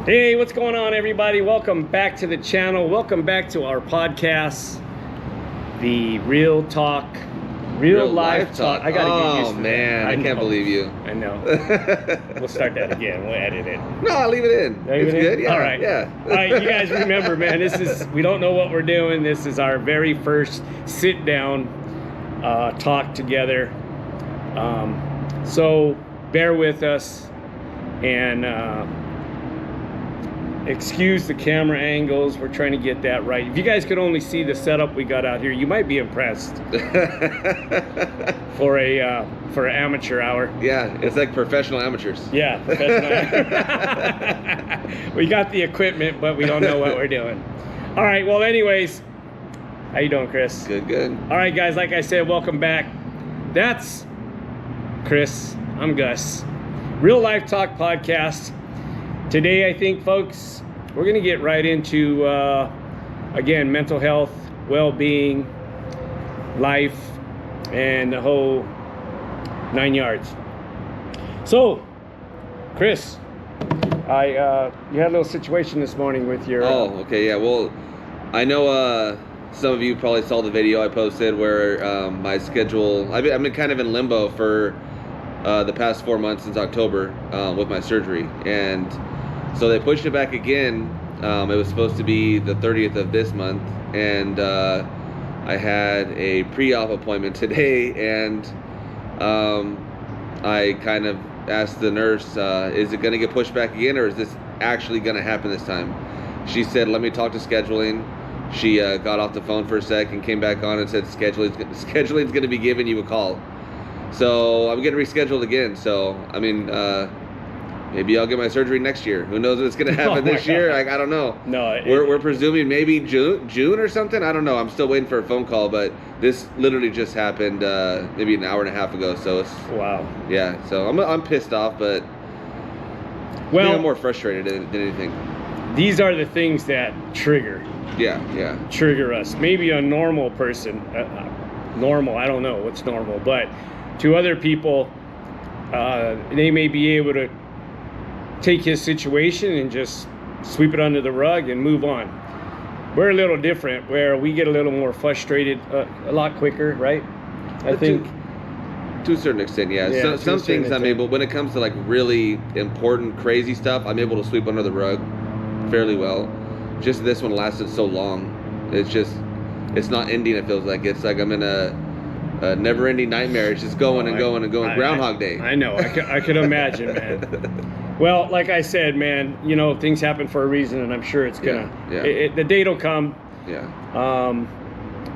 Hey, what's going on, everybody? Welcome back to the channel. Welcome back to our podcast, the Real Talk, Real Life Talk. I gotta get used to that. I can't believe you. I know. We'll start that again. We'll edit it. No, I'll leave it in. Leave It's it in? good. Yeah. All right. Yeah. All right. You guys remember, man, we don't know what we're doing. This is our very first sit down talk together. So bear with us and excuse the camera angles. We're trying to get that right. If you guys could only see the setup we got out here, you might be impressed. for an amateur hour. Yeah, it's like professional amateurs. Yeah, professional. We got the equipment, but we don't know what we're doing. All right. Well, anyways, how you doing, Chris? Good, good. All right, guys. Like I said, welcome back. That's Chris. I'm Gus. Real Life Talk Podcast. Today, I think, folks, we're going to get right into, again, mental health, well-being, life, and the whole 9 yards. So, Chris, you had a little situation this morning with your... Oh, okay, yeah. Well, I know some of you probably saw the video I posted where my schedule... I've been kind of in limbo for the past 4 months since October with my surgery. And so they pushed it back again. It was supposed to be the 30th of this month. And I had a pre-op appointment today. And I kind of asked the nurse, is it going to get pushed back again, or is this actually going to happen this time? She said, let me talk to scheduling. She got off the phone for a sec and came back on and said scheduling's going to be giving you a call. So I'm getting rescheduled again. So I mean, maybe I'll get my surgery next year. Who knows what's going to happen this year? I don't know. No, we're presuming maybe June or something. I don't know. I'm still waiting for a phone call, but this literally just happened maybe an hour and a half ago. So it's wow. Yeah. So I'm pissed off, but well, I'm more frustrated than anything. These are the things that trigger us. Maybe a normal person, normal. I don't know what's normal, but to other people, they may be able to take his situation and just sweep it under the rug and move on. We're a little different, where we get a little more frustrated a lot quicker, right? I think to a certain extent, yeah. Yeah, Some things I'm able, when it comes to like really important, crazy stuff, I'm able to sweep under the rug fairly well. Just this one lasted so long. It's not ending. It feels like it's like I'm in a never-ending nightmare. It's just going and going and going. Groundhog Day. I know. I could imagine, man. Well, like I said, man, you know, things happen for a reason, and I'm sure it's gonna. Yeah. The date will come. Yeah.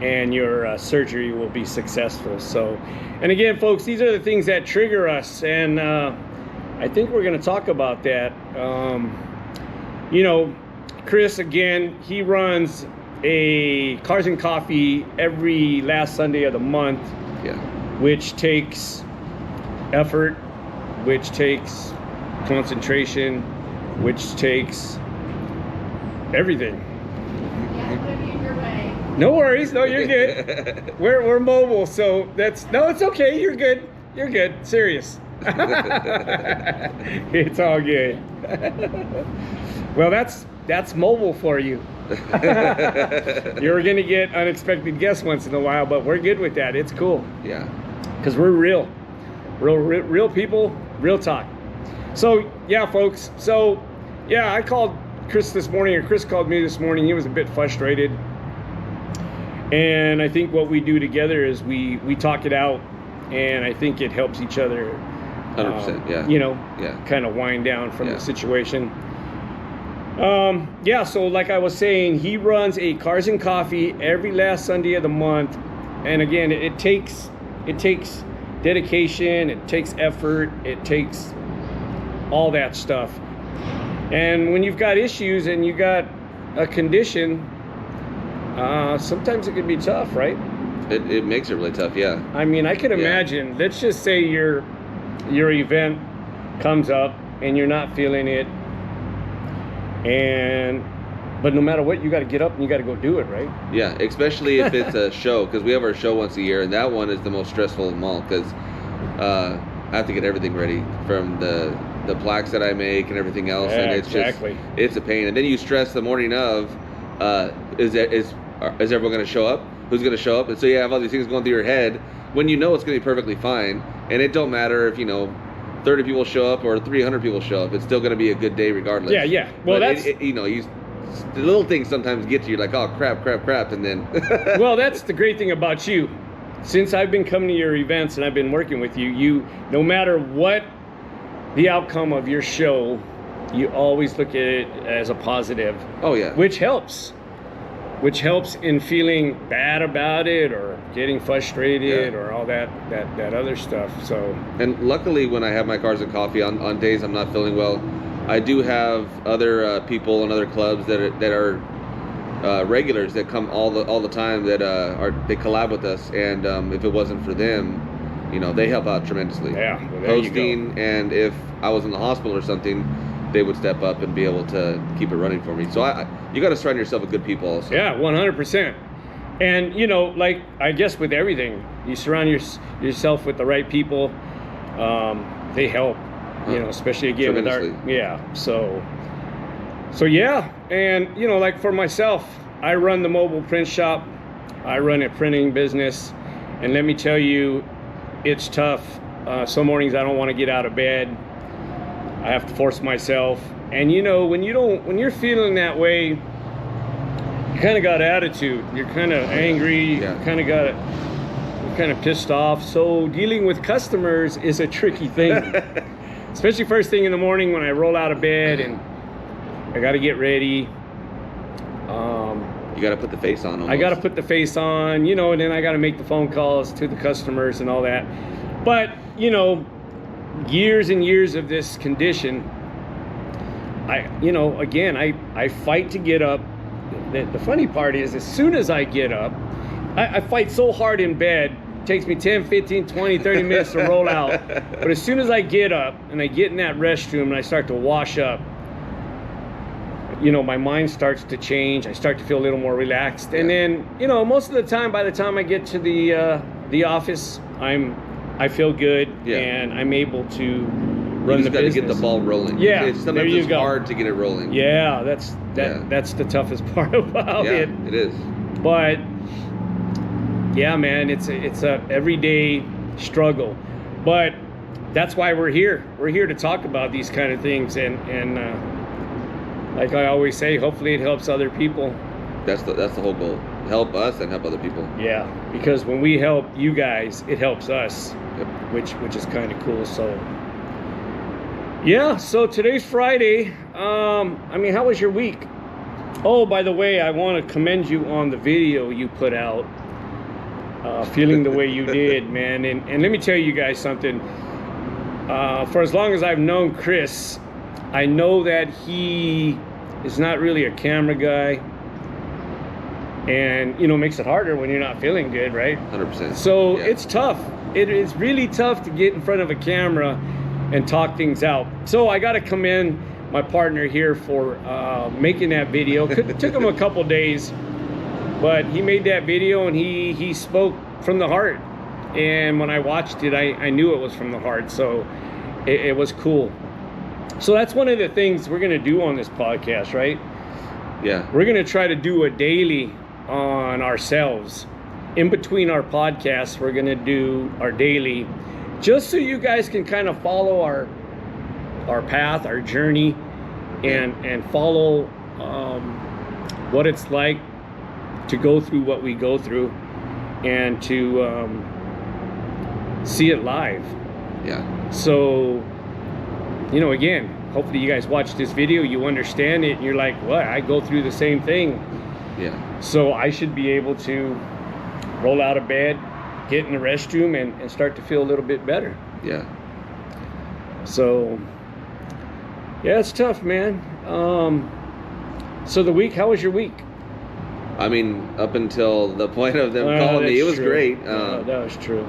And your surgery will be successful. So, and again, folks, these are the things that trigger us, and I think we're gonna talk about that. You know, Chris, again, he runs a Cars and Coffee every last Sunday of the month. Yeah. Which takes effort, which takes concentration, which takes everything. No worries. No, you're good. We're mobile, so it's okay. You're good. You're good. Serious. It's all good. Well, that's mobile for you. You're gonna get unexpected guests once in a while, but we're good with that. It's cool. Yeah. Because we're real people, real talk. So yeah, folks. So yeah, I called Chris this morning, or Chris called me this morning. He was a bit frustrated, and I think what we do together is we talk it out, and I think it helps each other. 100%. Yeah. You know. Yeah. Kind of wind down from the situation. So like I was saying, he runs a Cars and Coffee every last Sunday of the month. And again, it takes dedication, it takes effort, it takes all that stuff. And when you've got issues and you got a condition, sometimes it can be tough, right? It makes it really tough, yeah. I mean, I could imagine, let's just say your event comes up and you're not feeling it. But no matter what, you got to get up and you got to go do it, right? Yeah, especially if it's a show, because we have our show once a year, and that one is the most stressful of them all, because I have to get everything ready, from the the plaques that I make and everything else, Yeah, and it's exactly. just it's a pain. And then you stress the morning of, is everyone going to show up? Who's going to show up? And so you have all these things going through your head when you know it's going to be perfectly fine, and it don't matter if 30 people show up or 300 people show up. It's still going to be a good day regardless. Yeah. Well, But that's the little things sometimes get to you, like, oh crap, and then well, that's the great thing about you. Since I've been coming to your events and I've been working with you, no matter what the outcome of your show, you always look at it as a positive. Oh yeah. Which helps in feeling bad about it or getting frustrated or all that other stuff. So, and luckily when I have my Cars and Coffee on days I'm not feeling well, I do have other people and other clubs that are regulars that come all the time that they collab with us, and if it wasn't for them, they help out tremendously. Yeah, well, there you go. Hosting, and if I was in the hospital or something, they would step up and be able to keep it running for me. So you got to surround yourself with good people also. Yeah, 100%. And like I guess with everything, you surround yourself with the right people. They help, especially again with our So yeah, and like for myself, I run the mobile print shop. I run a printing business, and let me tell you, it's tough. Some mornings I don't want to get out of bed. I have to force myself. And when you're feeling that way, you kind of got attitude. You're kind of angry. Yeah. You're kind of pissed off. So dealing with customers is a tricky thing, especially first thing in the morning when I roll out of bed and I got to get ready. You got to put the face on almost. I got to put the face on, and then I got to make the phone calls to the customers and all that. But, years and years of this condition, I fight to get up. The funny part is, as soon as I get up, I fight so hard in bed. It takes me 10, 15, 20, 30 minutes to roll out. But as soon as I get up and I get in that restroom and I start to wash up, my mind starts to change. I start to feel a little more relaxed. And then, most of the time, by the time I get to the office, I feel good and I'm able to run the business. You just got to get the ball rolling. Yeah, sometimes it's hard to get it rolling. Yeah, that's the toughest part about it. It is. But yeah, man, it's a everyday struggle. But that's why we're here. We're here to talk about these kind of things, and like I always say, hopefully it helps other people. That's the whole goal. Help us and help other people. Yeah, because when we help you guys, it helps us. Yep. Which is kind of cool. So yeah, so today's Friday. How was your week? Oh, by the way, I want to commend you on the video you put out. Feeling the way you did, man. And let me tell you guys something. For as long as I've known Chris, I know that he is not really a camera guy. And, makes it harder when you're not feeling good, right? 100%. So it's tough. It is really tough to get in front of a camera and talk things out. So I got to commend my partner here for making that video. It took him a couple days, but he made that video and he spoke from the heart. And when I watched it, I knew it was from the heart. So it was cool. So that's one of the things we're going to do on this podcast, right? Yeah. We're going to try to do a daily on ourselves. In between our podcasts, we're going to do our daily, just so you guys can kind of follow our path, our journey, and follow what it's like to go through what we go through and to see it live. Yeah. So, again, hopefully you guys watch this video, you understand it, and you're like, what? I go through the same thing. Yeah. So I should be able to roll out of bed, get in the restroom, and start to feel a little bit better. Yeah. So, yeah, it's tough, man. So the week, how was your week? Up until the point of them calling me, it was great. That was true.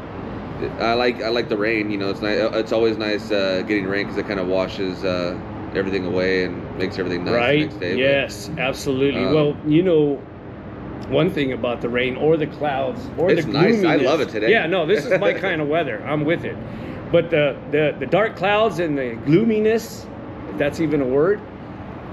I like the rain. It's nice. It's always nice getting rain because it kind of washes everything away and makes everything nice right? the next day. Yes, absolutely. Well, one thing about the rain or the clouds or the gloominess. Nice. I love it today. Yeah, no, this is my kind of weather. I'm with it. But the dark clouds and the gloominess, if that's even a word,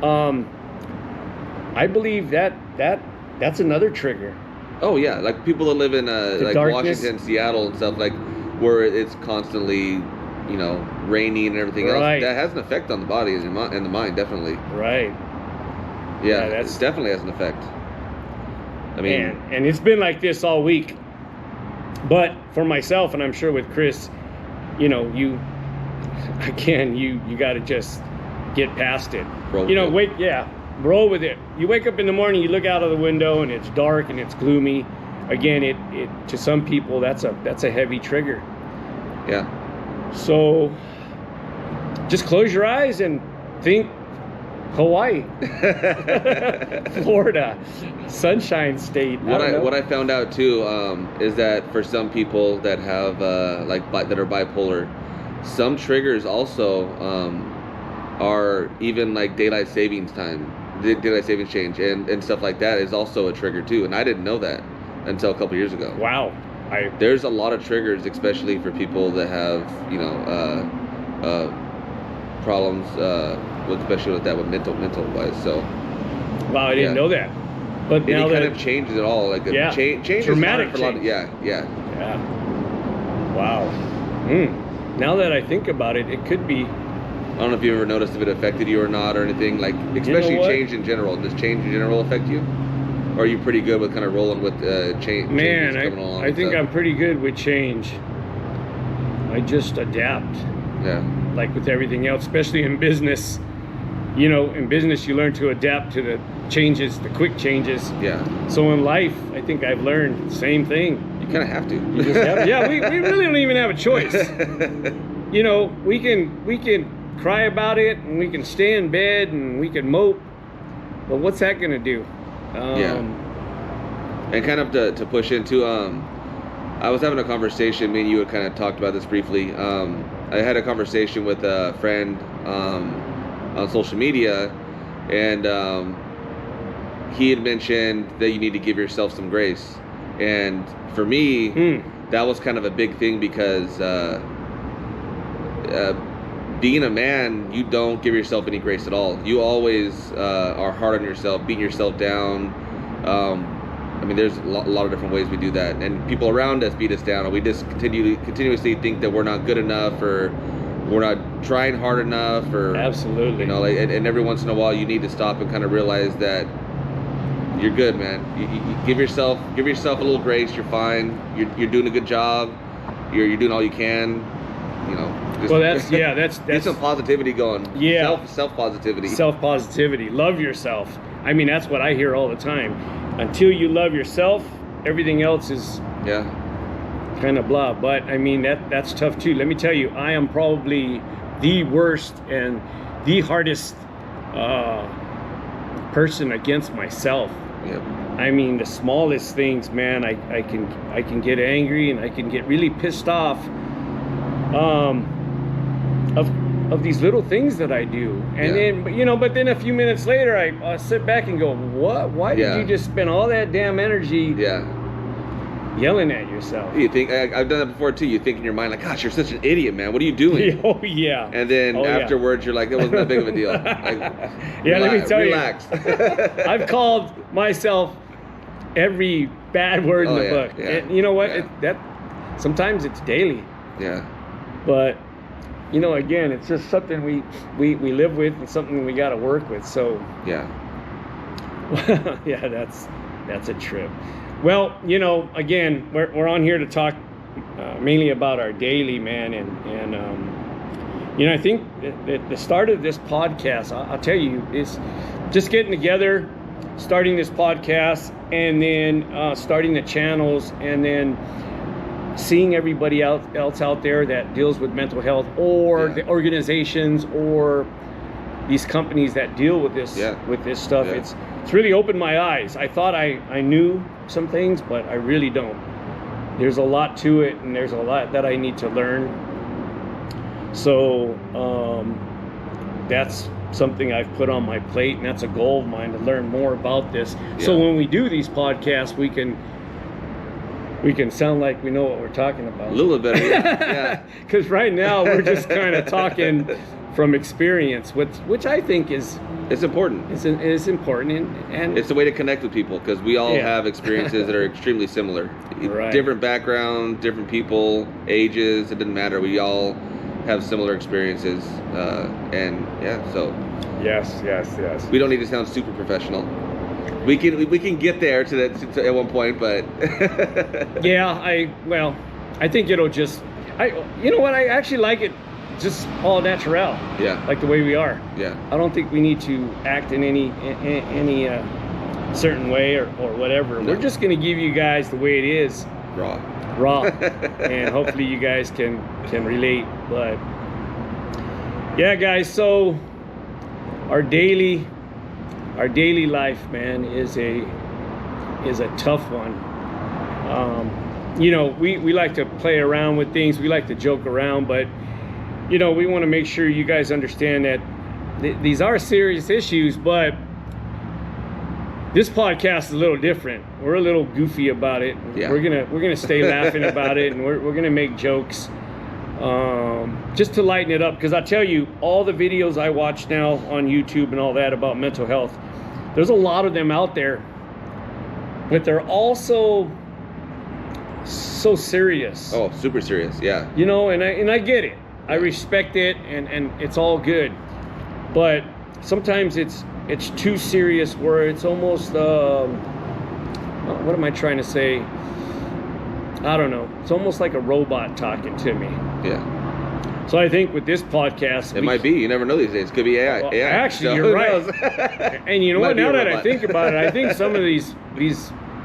I believe that's another trigger. Oh yeah, like people that live in like darkness. Washington, Seattle, and stuff, like where it's constantly, you know, raining and everything Right. else. That has an effect on the body and the mind, definitely. Right. Yeah, Yeah, that's- it definitely has an effect. I mean, And it's been like this all week. But for myself, and I'm sure with Chris, you know, you got to just get past it. Roll You know, with roll with it. You wake up in the morning, you look out of the window, and it's dark and it's gloomy. Again, it to some people that's a heavy trigger. yeah, So just close your eyes and think Hawaii, Florida, Sunshine State. I don't know. What I found out too is that for some people that have that are bipolar, some triggers also are even like daylight savings time, daylight savings change, and stuff like that is also a trigger too. And I didn't know that until a couple years ago. Wow. There's a lot of triggers, especially for people that have, you know, problems, especially with that, with mental wise. So Wow, I didn't know that. But any now kind that of changes at all, like Yeah. change is Dramatic hard for a lot of, change. yeah. yeah. Wow. Now that I think about it, it could be. I don't know if you ever noticed if it affected you or not or anything, like especially what? change in general. Does change in general affect you? Or are you pretty good with kind of rolling with change? Man, changes coming along I and think stuff? I'm pretty good with change. I just adapt, Yeah, like with everything else, especially in business. You know, in business, you learn to adapt to the changes, the quick changes. yeah. So in life, I think I've learned the same thing. You kind of have to. You just have, yeah, we really don't even have a choice. You know, we can cry about it, and we can stay in bed, and we can mope. But what's that going to do? Yeah. And kind of to push into, I was having a conversation, me and you had kind of talked about this briefly. I had a conversation with a friend on social media, and he had mentioned that you need to give yourself some grace. And for me, that was kind of a big thing because being a man, you don't give yourself any grace at all. You always are hard on yourself, beating yourself down. I mean, there's a lot of different ways we do that, and people around us beat us down, and we just continuously think that we're not good enough, or we're not trying hard enough, or Absolutely. you know, like, and every once in a while, you need to stop and kind of realize that you're good, man. You give yourself a little grace. You're fine. You're doing a good job. You're doing all you can. You know. Just, Well, that's get some positivity going. Yeah. Self positivity. Self-positivity. Love yourself. I mean, that's what I hear all the time. Until you love yourself, everything else is Yeah. kind of blah. But I mean, that's tough too. Let me tell you, I am probably the worst and the hardest person against myself. Yep. I mean, the smallest things, man, I can get angry, and I can get really pissed off of these little things that I do. And then a few minutes later, I sit back and go, what? Why did you just spend all that damn energy Yeah. yelling at yourself? You think I've done that before too. You think in your mind like, "Gosh, you're such an idiot, man. What are you doing?" Oh yeah. And then Oh, yeah. afterwards, you're like, "It wasn't that big of a deal." Like, Yeah, let me tell relax. you, I've called myself every bad word in Oh, the yeah, book. yeah, And you know what? yeah. Sometimes it's daily, Yeah. but you know, again, it's just something we live with, and something we got to work with. So Yeah. yeah, that's a trip. Well, you know, again, we're on here to talk mainly about our daily, man, and you know, I think that the start of this podcast, I'll tell you, is just getting together, starting this podcast, and then starting the channels, and then seeing everybody else out there that deals with mental health, or the organizations, or these companies that deal with this stuff. Yeah. It's really opened my eyes. I thought I knew some things, but I really don't. There's a lot to it, and there's a lot that I need to learn. So that's something I've put on my plate, and that's a goal of mine, to learn more about this. So when we do these podcasts, we can we can sound like we know what we're talking about. A little bit, yeah. Because right now we're just kind of talking from experience, which I think is important. Is important, and it's a way to connect with people because we all have experiences that are extremely similar. Right. Different background, different people, ages. It doesn't matter. We all have similar experiences, and so. Yes. We don't need to sound super professional. We can get there to at one point, but I think it'll just you know what, I actually like it just all natural. Yeah. Like the way we are. Yeah. I don't think we need to act in any certain way or whatever. No. We're just going to give you guys the way it is. Raw. And hopefully you guys can relate. But yeah, guys, so our daily life, man, is a tough one. You know, we like to play around with things. We like to joke around, but you know, we want to make sure you guys understand that these are serious issues, but this podcast is a little different. We're a little goofy about it. Yeah. We're gonna stay laughing about it, and we're gonna make jokes, just to lighten it up. Because I tell you, all the videos I watch now on YouTube and all that about mental health, there's a lot of them out there, but they're also so serious. Oh, super serious. Yeah. You know, and I get it. I respect it, and it's all good. But sometimes it's too serious where it's almost what am I trying to say? I don't know. It's almost like a robot talking to me. Yeah. So I think with this podcast, it might be. You never know these days. It could be AI. Well, AI. actually, So you're who right. knows? And you know what? Might be Now a that I robot. think about it, I think some of these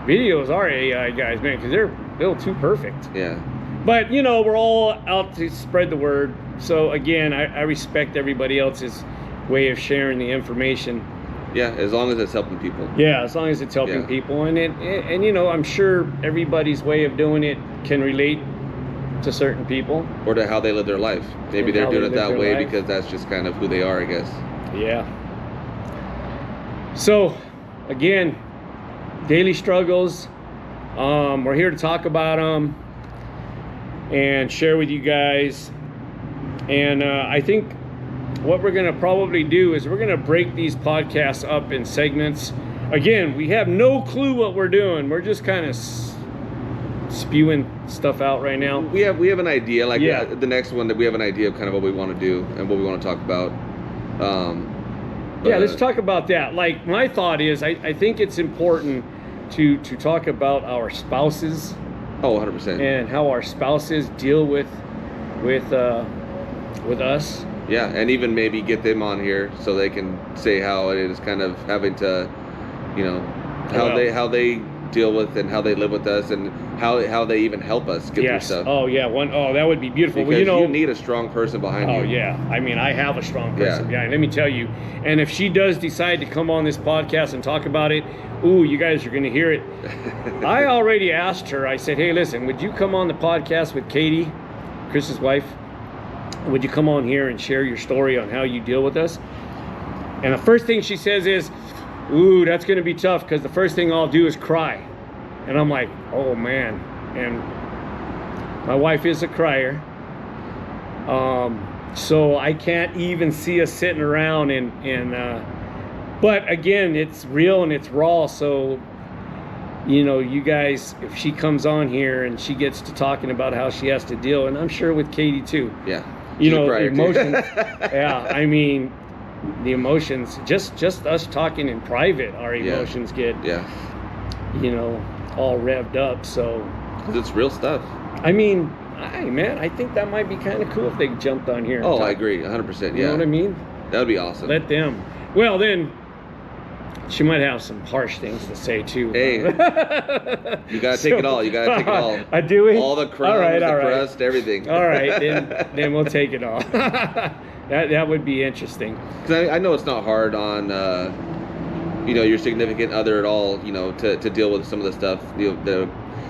videos are AI guys, man, because they're a little too perfect. Yeah. But, you know, we're all out to spread the word. So, again, I respect everybody else's way of sharing the information. Yeah, as long as it's helping people. Yeah, as long as it's helping Yeah. people. And, you know, I'm sure everybody's way of doing it can relate to certain people. Or to how they live their life. Maybe And they're how doing they it live that their way life. because that's just kind of who they are, I guess. Yeah. So, again, daily struggles. We're here to talk about them and share with you guys. And I think what we're going to probably do is we're going to break these podcasts up in segments. Again, we have no clue what we're doing. We're just kind of spewing stuff out right now. We have an idea, like Yeah. the next one, that we have an idea of kind of what we want to do and what we want to talk about. Yeah, let's talk about that. Like, my thought is, I think it's important to talk about our spouses. Oh, 100%. And how our spouses deal with us. Yeah, and even maybe get them on here so they can say how it is kind of having to, you know, how they deal with and how they live with us and how they even help us get through stuff. Oh yeah. That would be beautiful. Because Well, you know, you need a strong person behind you. oh yeah. I mean, I have a strong person Yeah. behind. Let me tell you. And if she does decide to come on this podcast and talk about it, ooh, you guys are going to hear it. I already asked her. I said, hey, listen, would you come on the podcast with Katie, Chris's wife? Would you come on here and share your story on how you deal with us? And the first thing she says is, ooh, that's going to be tough because the first thing I'll do is cry. And I'm like, oh man. And my wife is a crier. So I can't even see us sitting around but again, it's real and it's raw. So, you know, you guys, if she comes on here and she gets to talking about how she has to deal, and I'm sure with Katie too. Yeah. You She's a know, crier, too. emotions. Yeah, I mean, the emotions, just us talking in private, our emotions get, Yeah. you know, all revved up. So, 'Cause it's real stuff. I mean, man, I think that might be kind of cool if they jumped on here. And Oh, talked. I agree, 100%. You Yeah. know what I mean? That would be awesome. Let them. Well, then she might have some harsh things to say too. Hey, you gotta take it all. You gotta take it all. I do it. All the crumbs, all right. the crust, everything. All right, then we'll take it all. That would be interesting. Because I know it's not hard on, you know, your significant other at all, you know, to deal with some of the stuff. You know,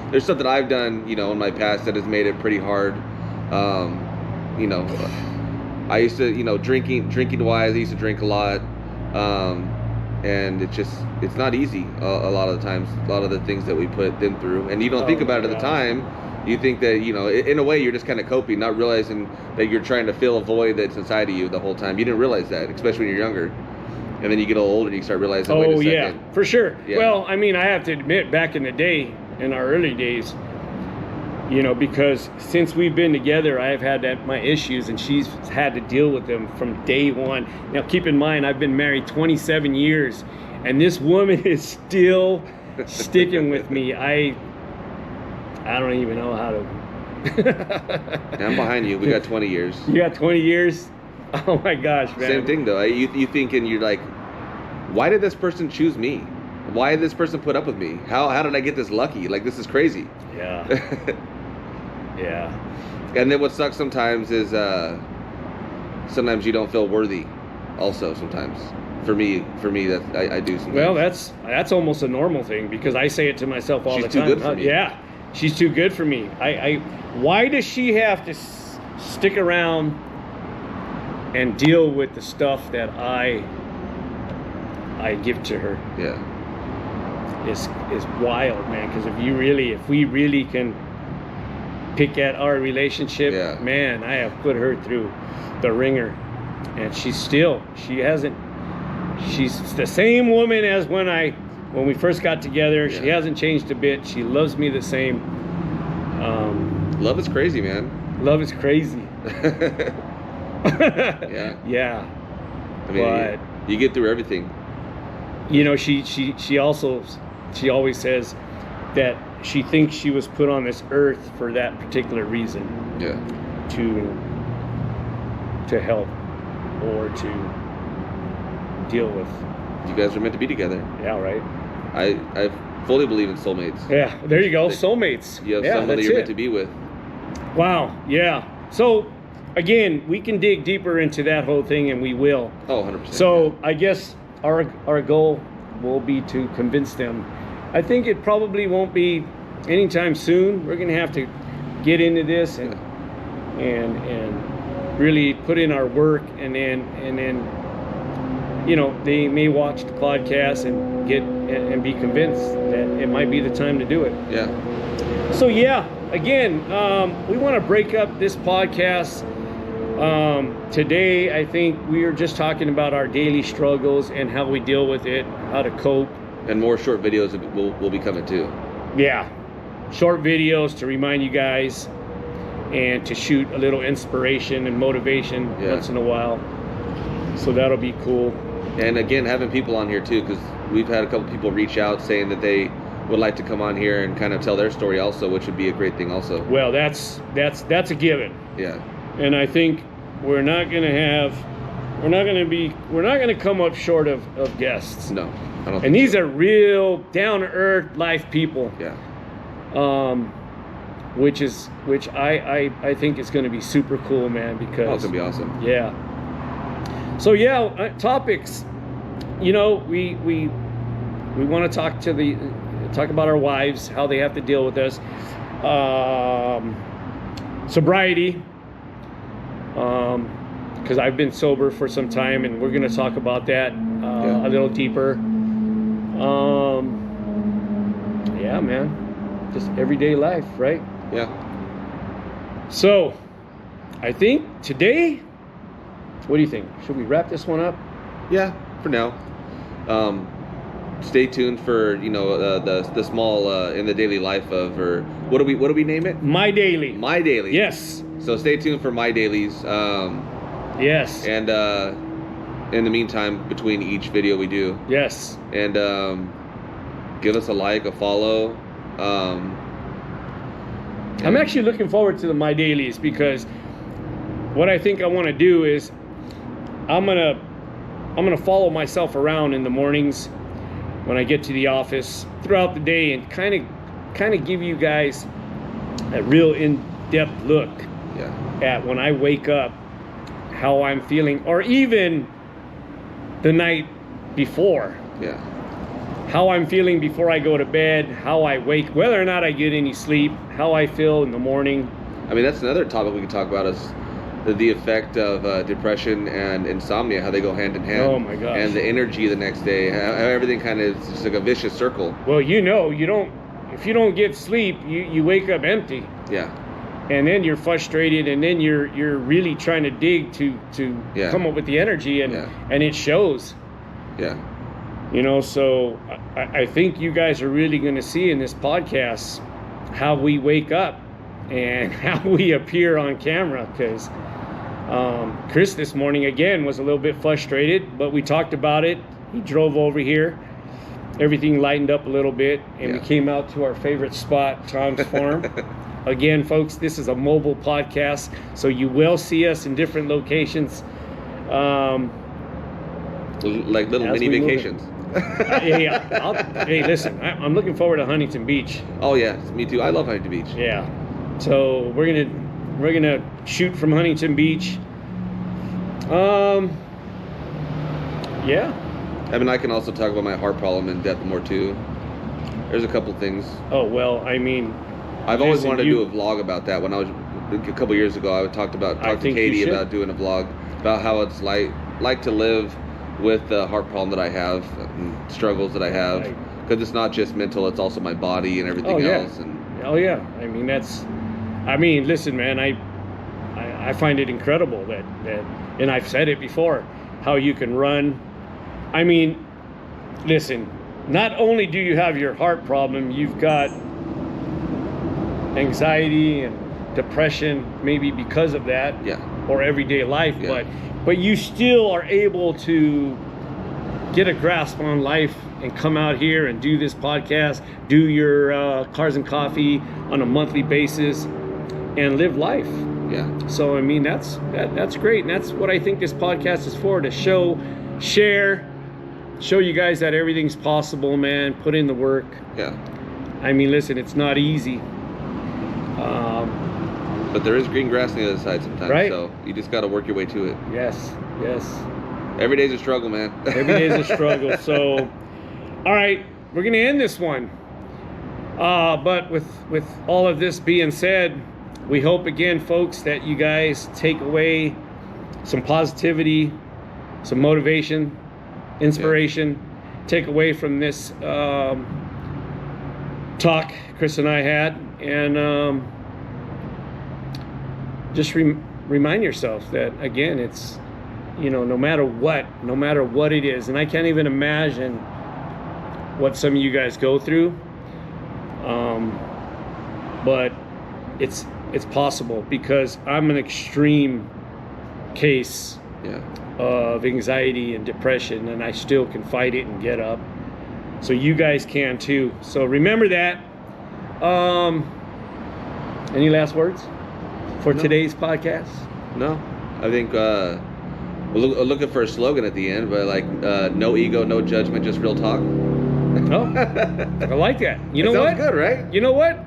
there's stuff that I've done, you know, in my past that has made it pretty hard. You know, I used to, you know, drinking wise, I used to drink a lot. and it's not easy a lot of the times. A lot of the things that we put them through, and you don't think about it at the time. You think that, you know, in a way you're just kind of coping, not realizing that you're trying to fill a void that's inside of you the whole time. You didn't realize that, especially when you're younger. And then you get a little older and you start realizing, wait a second. Yeah, for sure. Yeah. Well, I mean, I have to admit, back in the day, in our early days, you know, because since we've been together, I've had my issues, and she's had to deal with them from day one. Now, keep in mind, I've been married 27 years, and this woman is still sticking with me. I don't even know how to. I'm behind you. We got 20 years. You got 20 years? Oh my gosh, man. Same thing though. You think, and you're like, why did this person choose me? Why did this person put up with me? How did I get this lucky? Like, this is crazy. Yeah. Yeah. And then what sucks sometimes is sometimes you don't feel worthy. Also, sometimes for me that I do sometimes. Well, that's almost a normal thing, because I say it to myself all She's the time. too good for me. Yeah, she's too good for me. Why does she have to stick around and deal with the stuff that I give to her? Yeah. Is wild, man. Because if we really can pick at our relationship, Yeah. man, I have put her through the ringer, and she's the same woman as when we first got together. Yeah. She hasn't changed a bit. She loves me the same. Love is crazy, man. Love is crazy. Yeah. Yeah. I mean, But you get through everything. you know, she always says that she thinks she was put on this earth for that particular reason. Yeah. To help or to deal with. You guys are meant to be together. Yeah, right. I fully believe in soulmates. Yeah, there you go. Soulmates. You have yeah, someone that that's you're it. meant to be with. Wow. Yeah. So again, we can dig deeper into that whole thing, and we will. Oh, 100%. So I guess our goal will be to convince them. I think it probably won't be anytime soon. We're gonna have to get into this and really put in our work, and then you know, they may watch the podcast and be convinced that it might be the time to do it. Yeah. So yeah, again, we want to break up this podcast. Today, I think we are just talking about our daily struggles and how we deal with it, how to cope. And more short videos will be coming too. Yeah, short videos to remind you guys and to shoot a little inspiration and motivation once in a while. So that'll be cool. And again, having people on here too, because we've had a couple people reach out saying that they would like to come on here and kind of tell their story also, which would be a great thing also. Well, that's a given. Yeah. And I think we're not going to come up short of guests. No, I don't think And these so. are real down-to-earth life people. Yeah. Which I think is going to be super cool, man, because Oh, it's going to be awesome. yeah. So yeah, topics. You know, we want to talk about our wives, how they have to deal with us. Sobriety. Because I've been sober for some time, and we're going to talk about that a little deeper. Yeah, man. Just everyday life, right? Yeah. So, I think today, what do you think? Should we wrap this one up? Yeah, for now. Stay tuned for, you know, the small in the daily life of, or what do we name it? My Daily. My Daily. Yes. So stay tuned for My Dailies. Yes. And in the meantime, between each video we do, Yes. and give us a like, a follow. I'm actually looking forward to the My Dailies, because what I think I want to do is I'm gonna follow myself around in the mornings when I get to the office, throughout the day, and kind of give you guys a real in-depth look at when I wake up, how I'm feeling, or even the night before. Yeah. How I'm feeling before I go to bed, how I wake, whether or not I get any sleep, how I feel in the morning. I mean, that's another topic we could talk about is the effect of depression and insomnia, how they go hand in hand. Oh my gosh. And the energy the next day, how everything kind of is just like a vicious circle. Well, you don't, if you don't get sleep, you wake up empty. Yeah. And then you're frustrated, and then you're really trying to dig to come up with the energy, and it shows. Yeah. You know, so I think you guys are really going to see in this podcast how we wake up and how we appear on camera, because Chris this morning again was a little bit frustrated, but we talked about it. He drove over here, everything lightened up a little bit, and we came out to our favorite spot, Tom's Farm. Again, folks, this is a mobile podcast, so you will see us in different locations, like little mini vacations. Hey, listen, I'm looking forward to Huntington Beach. Oh yeah, me too. I love Huntington Beach. Yeah, so we're gonna shoot from Huntington Beach. Yeah. I mean, I can also talk about my heart problem in depth more too. There's a couple things. Oh well, I mean, I've always wanted to do a vlog about that. When I was a couple years ago, I talked to Katie about doing a vlog about how it's like to live with the heart problem that I have and struggles that I have, because it's not just mental, it's also my body and everything else. And I mean, listen, man, I find it incredible that and I've said it before, how you can run. I mean, listen, not only do you have your heart problem, you've got anxiety and depression, maybe because of that, or everyday life, but you still are able to get a grasp on life and come out here and do this podcast, do your Cars and Coffee on a monthly basis, and live life. Yeah. So I mean, that's great, and that's what I think this podcast is for, to show you guys that everything's possible, man. Put in the work. Yeah. I mean, listen, it's not easy. But there is green grass on the other side sometimes, right? So you just got to work your way to it. Yes. Every day's a struggle, man. Every day's a struggle. So, all right, we're going to end this one. But with all of this being said, we hope again, folks, that you guys take away some positivity, some motivation, inspiration, take away from this talk Chris and I had, and just remind yourself that, again, it's, you know, no matter what it is, and I can't even imagine what some of you guys go through, but it's possible, because I'm an extreme case of anxiety and depression, and I still can fight it and get up. So you guys can too. So remember that. Any last words for today's podcast? No, I think we're looking for a slogan at the end, but like no ego, no judgment, just real talk. Oh, I like that. You know what? Sounds good, right? You know what?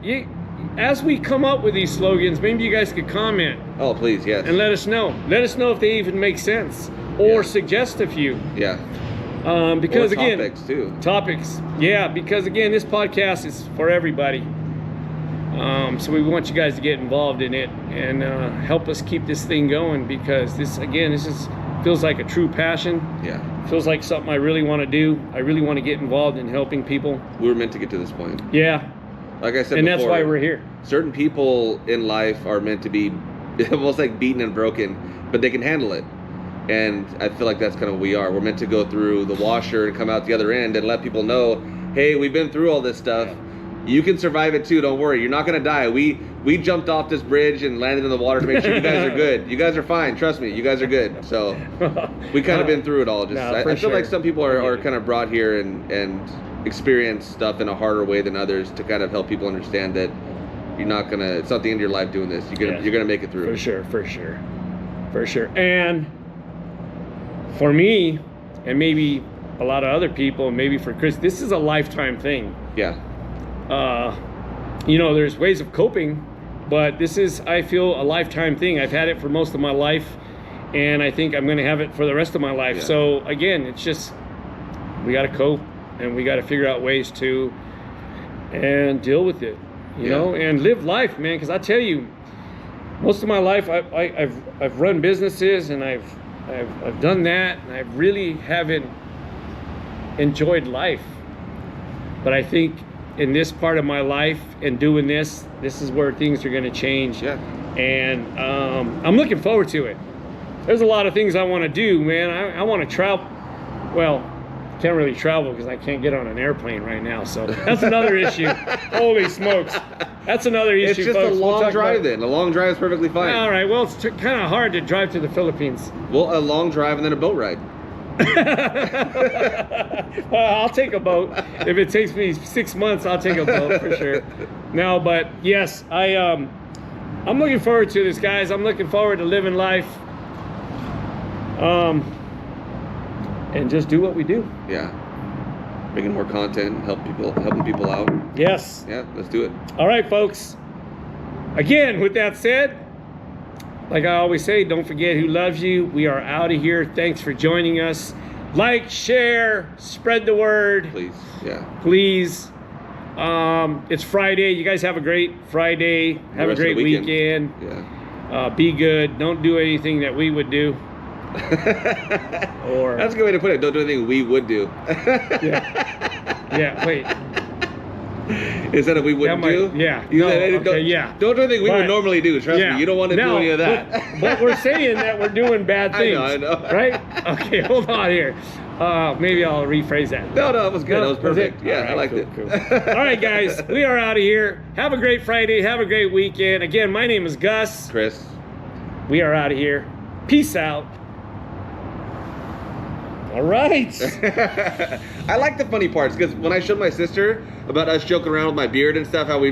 As we come up with these slogans, maybe you guys could comment. Oh, please, yes. And let us know. Let us know if they even make sense, or suggest a few. Yeah. Because or again, topics too. Topics, yeah. Because again, this podcast is for everybody. So we want you guys to get involved in it and help us keep this thing going, because this feels like a true passion. Yeah. Feels like something I really want to do. I really want to get involved in helping people. We were meant to get to this point. Yeah. Like I said and before, that's why we're here. Certain people in life are meant to be almost like beaten and broken, but they can handle it. And I feel like that's kind of what we are. We're meant to go through the washer and come out the other end and let people know, hey, we've been through all this stuff. You can survive it too. Don't worry. You're not going to die. We jumped off this bridge and landed in the water to make sure you guys are good. You guys are fine. Trust me. You guys are good. So we kind of been through it all. I feel like some people are kind of brought here and experience stuff in a harder way than others, to kind of help people understand that it's not the end of your life doing this. You're gonna make it through. For sure. And for me, and maybe a lot of other people, and maybe for Chris, this is a lifetime thing. Yeah. There's ways of coping, but this is, I feel, a lifetime thing. I've had it for most of my life, and I think I'm going to have it for the rest of my life. Yeah. So again, it's just, we got to cope, and we got to figure out ways to and deal with it, you know, and live life, man. Because I tell you, most of my life I've run businesses, and I've done that, and I really haven't enjoyed life. But I think in this part of my life and doing this is where things are going to change. Yeah. And I'm looking forward to it. There's a lot of things I want to do, man. I want to travel. Well, can't really travel because I can't get on an airplane right now. So that's another issue. Holy smokes. That's another issue. It's just folks. a long We'll drive then. A long drive is perfectly fine. All right. Well, it's kind of hard to drive to the Philippines. Well, a long drive and then a boat ride. Well, I'll take a boat. If it takes me 6 months, I'll take a boat for sure. No, but yes, I'm looking forward to this, guys. I'm looking forward to living life. And just do what we do. Yeah. Making more content, helping people out. Yes. Yeah, let's do it. All right, folks. Again, with that said, like I always say, don't forget who loves you. We are out of here. Thanks for joining us. Like, share, spread the word. Please. Yeah. Please. It's Friday. You guys have a great Friday. Have a great weekend. Yeah. Be good. Don't do anything that we would do. Or that's a good way to put it. Don't do anything we would do. Yeah, wait. Instead of we wouldn't do? Yeah. You No, said, okay, yeah. Don't do anything we would normally do. Trust me, you don't want to do any of that. But we're saying that we're doing bad things. I know. Right? Okay, hold on here. Maybe I'll rephrase that. No, it was good. That was perfect. Yeah, right, I liked it. Cool. All right, guys, we are out of here. Have a great Friday. Have a great weekend. Again, my name is Gus. Chris. We are out of here. Peace out. All right. I like the funny parts because when I showed my sister about us joking around with my beard and stuff, how we,